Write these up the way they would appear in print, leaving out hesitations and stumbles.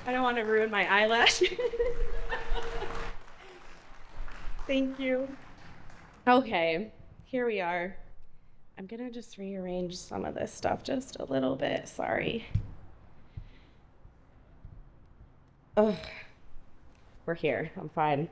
I don't want to ruin my eyelash. Thank you. Okay, here we are. I'm gonna just rearrange some of this stuff just a little bit, sorry. Ugh, we're here, I'm fine.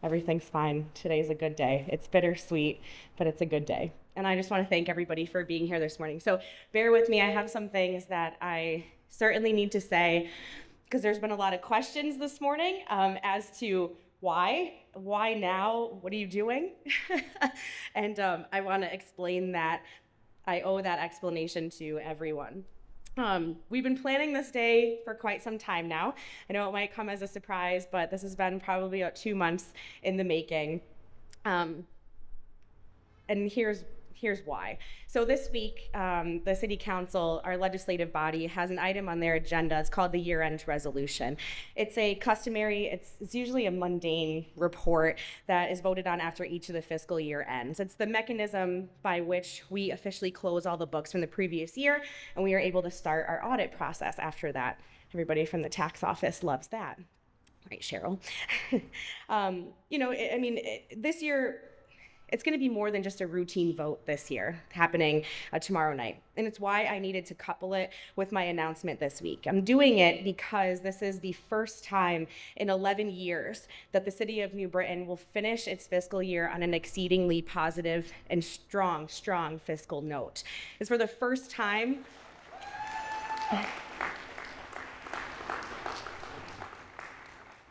Everything's fine. Today's a good day. It's bittersweet, but it's a good day. And I just want to thank everybody for being here this morning. So bear with me, I have some things that I certainly need to say because there's been a lot of questions this morning as to why now, what are you doing? And I want to explain that. I owe that explanation to everyone. We've been planning this day for quite some time now. I know it might come as a surprise, but this has been probably about 2 months in the making. And here's why. So this week, the City Council, our legislative body, has an item on their agenda. It's called the year-end resolution. It's it's usually a mundane report that is voted on after each of the fiscal year ends. It's the mechanism by which we officially close all the books from the previous year, and we are able to start our audit process after that. Everybody from the tax office loves that. Right, Cheryl? This year, it's going to be more than just a routine vote this year happening tomorrow night. And it's why I needed to couple it with my announcement this week. I'm doing it because this is the first time in 11 years that the city of New Britain will finish its fiscal year on an exceedingly positive and strong fiscal note. It's for the first time.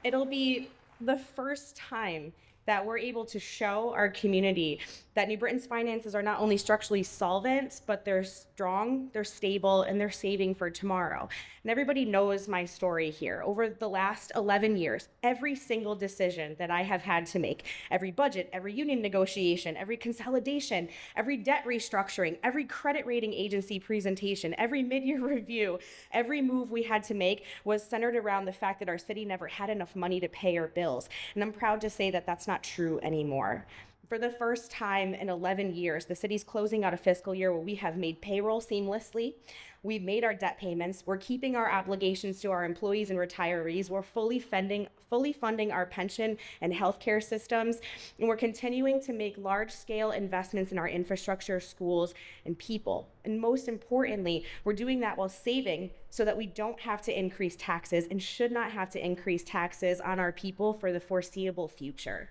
It'll be the first time that we're able to show our community that New Britain's finances are not only structurally solvent, but they're strong, they're stable, and they're saving for tomorrow. And everybody knows my story here. Over the last 11 years, every single decision that I have had to make, every budget, every union negotiation, every consolidation, every debt restructuring, every credit rating agency presentation, every mid-year review, every move we had to make was centered around the fact that our city never had enough money to pay our bills. And I'm proud to say that that's not true anymore. For the first time in 11 years, the city's closing out a fiscal year where we have made payroll seamlessly. We've made our debt payments. We're keeping our obligations to our employees and retirees. We're fully funding our pension and healthcare systems. And we're continuing to make large-scale investments in our infrastructure, schools, and people. And most importantly, we're doing that while saving so that we don't have to increase taxes and should not have to increase taxes on our people for the foreseeable future.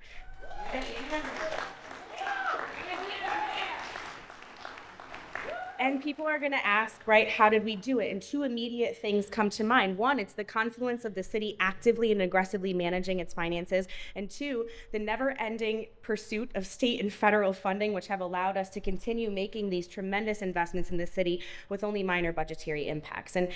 And people are going to ask, right, how did we do it? And two immediate things come to mind. One, it's the confluence of the city actively and aggressively managing its finances. And two, the never-ending pursuit of state and federal funding, which have allowed us to continue making these tremendous investments in the city with only minor budgetary impacts. And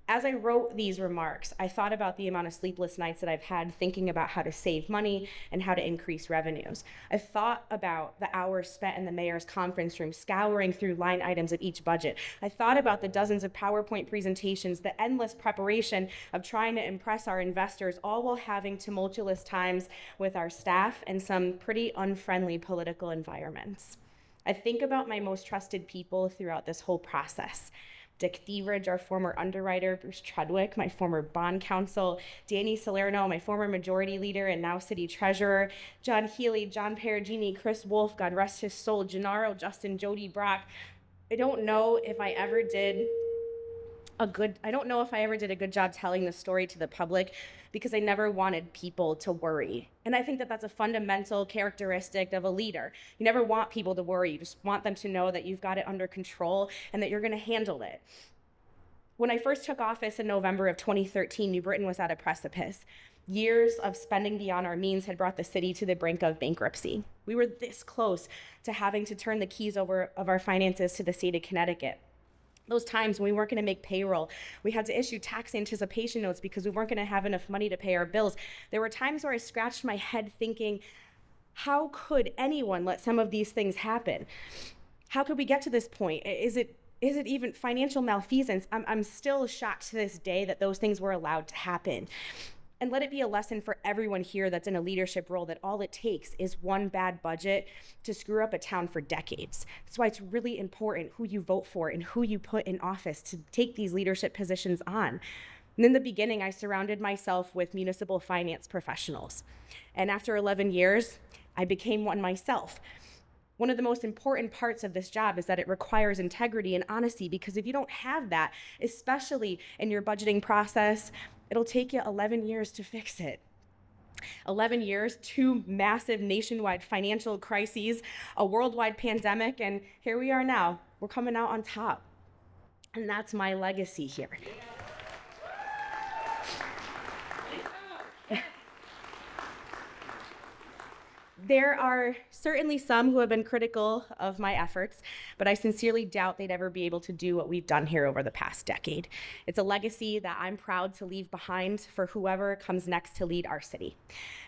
as I wrote these remarks, I thought about the amount of sleepless nights that I've had thinking about how to save money and how to increase revenues. I thought about the hours spent in the mayor's conference room scouring through line items of each budget. I thought about the dozens of PowerPoint presentations, the endless preparation of trying to impress our investors, all while having tumultuous times with our staff and some pretty unfriendly political environments. I think about my most trusted people throughout this whole process. Dick Thieveridge, our former underwriter, Bruce Trudwick, my former bond counsel, Danny Salerno, my former majority leader and now city treasurer, John Healy, John Perugini, Chris Wolf, God rest his soul, Gennaro, Justin, Jody Brock. I don't know if I ever did a good job telling the story to the public because I never wanted people to worry. And I think that that's a fundamental characteristic of a leader. You never want people to worry. You just want them to know that you've got it under control and that you're going to handle it. When I first took office in November of 2013, New Britain was at a precipice. Years of spending beyond our means had brought the city to the brink of bankruptcy. We were this close to having to turn the keys over of our finances to the state of Connecticut. Those times when we weren't going to make payroll, we had to issue tax anticipation notes because we weren't going to have enough money to pay our bills. There were times where I scratched my head thinking, how could anyone let some of these things happen? How could we get to this point? Is it even financial malfeasance? I'm still shocked to this day that those things were allowed to happen. And let it be a lesson for everyone here that's in a leadership role that all it takes is one bad budget to screw up a town for decades. That's why it's really important who you vote for and who you put in office to take these leadership positions on. And in the beginning, I surrounded myself with municipal finance professionals. And after 11 years, I became one myself. One of the most important parts of this job is that it requires integrity and honesty, because if you don't have that, especially in your budgeting process, it'll take you 11 years to fix it. 11 years, 2 massive nationwide financial crises, a worldwide pandemic, and here we are now. We're coming out on top. And that's my legacy here. There are certainly some who have been critical of my efforts, but I sincerely doubt they'd ever be able to do what we've done here over the past decade. It's a legacy that I'm proud to leave behind for whoever comes next to lead our city.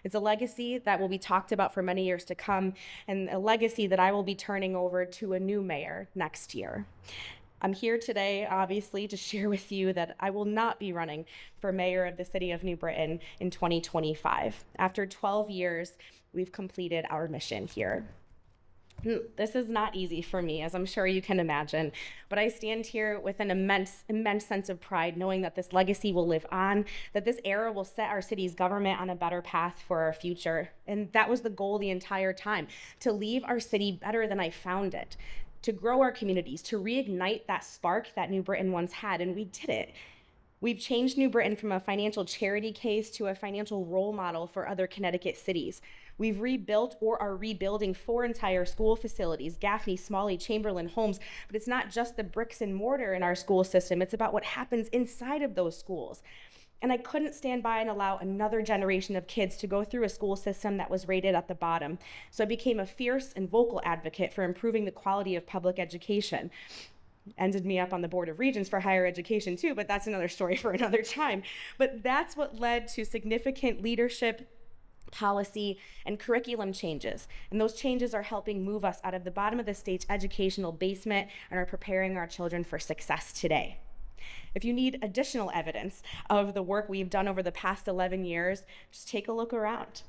It's a legacy that will be talked about for many years to come, and a legacy that I will be turning over to a new mayor next year. I'm here today, obviously, to share with you that I will not be running for mayor of the city of New Britain in 2025. After 12 years, we've completed our mission here. This is not easy for me, as I'm sure you can imagine, but I stand here with an immense sense of pride, knowing that this legacy will live on, that this era will set our city's government on a better path for our future. And that was the goal the entire time, to leave our city better than I found it, to grow our communities, to reignite that spark that New Britain once had, and we did it. We've changed New Britain from a financial charity case to a financial role model for other Connecticut cities. We've rebuilt or are rebuilding 4 entire school facilities, Gaffney, Smalley, Chamberlain, Holmes, but it's not just the bricks and mortar in our school system, it's about what happens inside of those schools. And I couldn't stand by and allow another generation of kids to go through a school system that was rated at the bottom. So I became a fierce and vocal advocate for improving the quality of public education. Ended me up on the Board of Regents for higher education too, but that's another story for another time. But that's what led to significant leadership, policy, and curriculum changes. And those changes are helping move us out of the bottom of the state's educational basement and are preparing our children for success today. If you need additional evidence of the work we've done over the past 11 years, just take a look around.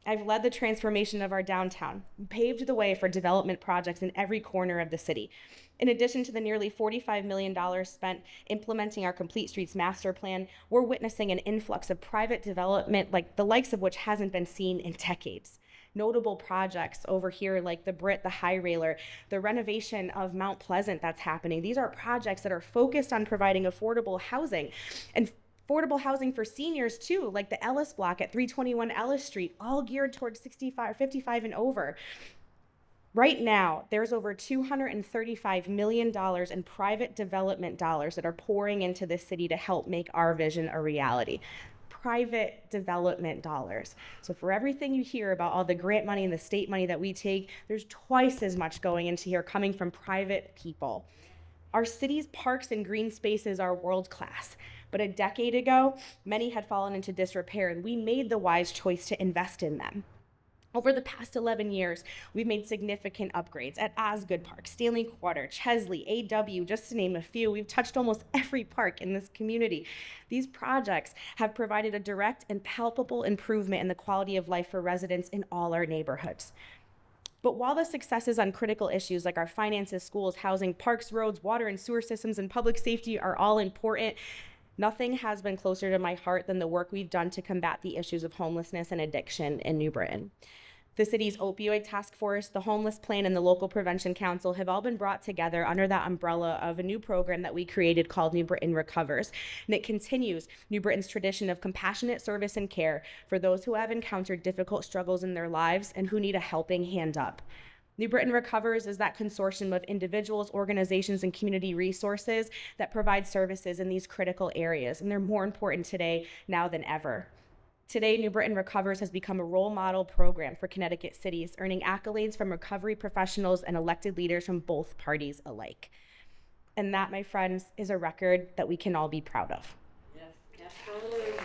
I've led the transformation of our downtown, paved the way for development projects in every corner of the city. In addition to the nearly $45 million spent implementing our Complete Streets Master Plan, we're witnessing an influx of private development like the likes of which hasn't been seen in decades. Notable projects over here like the Brit, the High Railer, the renovation of Mount Pleasant that's happening. These are projects that are focused on providing affordable housing, and affordable housing for seniors too, like the Ellis Block at 321 Ellis Street, all geared towards 55 and over. Right now, there's over $235 million in private development dollars that are pouring into this city to help make our vision a reality. Private development dollars. So for everything you hear about all the grant money and the state money that we take, there's twice as much going into here coming from private people. Our city's parks and green spaces are world class, but a decade ago, many had fallen into disrepair, and we made the wise choice to invest in them. Over the past 11 years, we've made significant upgrades at Osgood Park, Stanley Quarter, Chesley, AW, just to name a few. We've touched almost every park in this community. These projects have provided a direct and palpable improvement in the quality of life for residents in all our neighborhoods. But while the successes on critical issues like our finances, schools, housing, parks, roads, water and sewer systems, and public safety are all important, nothing has been closer to my heart than the work we've done to combat the issues of homelessness and addiction in New Britain. The city's opioid task force, the homeless plan, and the local prevention council have all been brought together under that umbrella of a new program that we created called New Britain Recovers. And it continues New Britain's tradition of compassionate service and care for those who have encountered difficult struggles in their lives and who need a helping hand up. New Britain Recovers is that consortium of individuals, organizations, and community resources that provide services in these critical areas, and they're more important today now than ever. Today, New Britain Recovers has become a role model program for Connecticut cities, earning accolades from recovery professionals and elected leaders from both parties alike. And that, my friends, is a record that we can all be proud of. Yes, totally agree.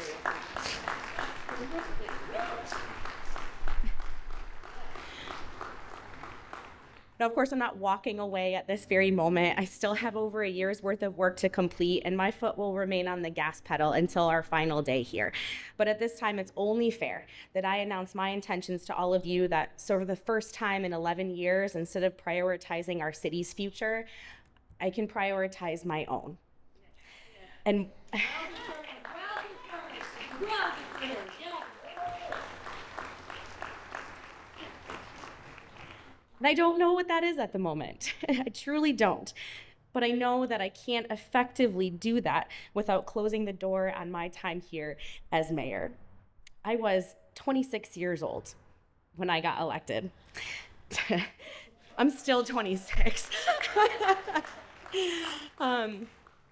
Now, of course, I'm not walking away at this very moment. I still have over a year's worth of work to complete, and my foot will remain on the gas pedal until our final day here. But at this time, it's only fair that I announce my intentions to all of you that, so for the first time in 11 years, instead of prioritizing our city's future, I can prioritize my own. And And I don't know what that is at the moment. I truly don't. But I know that I can't effectively do that without closing the door on my time here as mayor. I was 26 years old when I got elected. I'm still 26.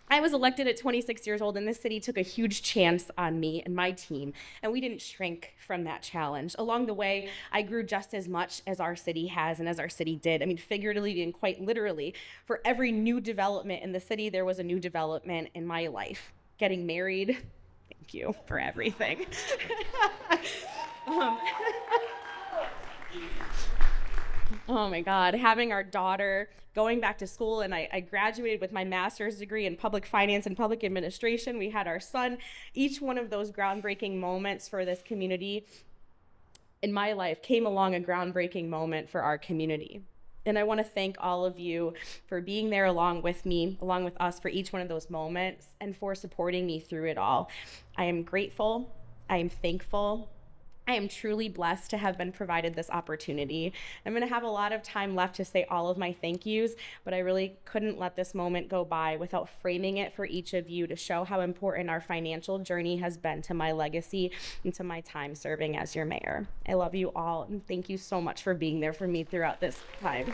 I was elected at 26 years old, and this city took a huge chance on me and my team, and we didn't shrink from that challenge. Along the way, I grew just as much as our city has and as our city did. I mean, figuratively and quite literally, for every new development in the city, there was a new development in my life. Getting married, thank you for everything. Oh my God, having our daughter, going back to school, and I graduated with my master's degree in public finance and public administration. We had our son. Each one of those groundbreaking moments for this community in my life came along a groundbreaking moment for our community. And I want to thank all of you for being there along with me, along with us for each one of those moments, and for supporting me through it all. I am grateful. I am thankful. I am truly blessed to have been provided this opportunity. I'm going to have a lot of time left to say all of my thank yous, but I really couldn't let this moment go by without framing it for each of you to show how important our financial journey has been to my legacy and to my time serving as your mayor. I love you all, and thank you so much for being there for me throughout this time.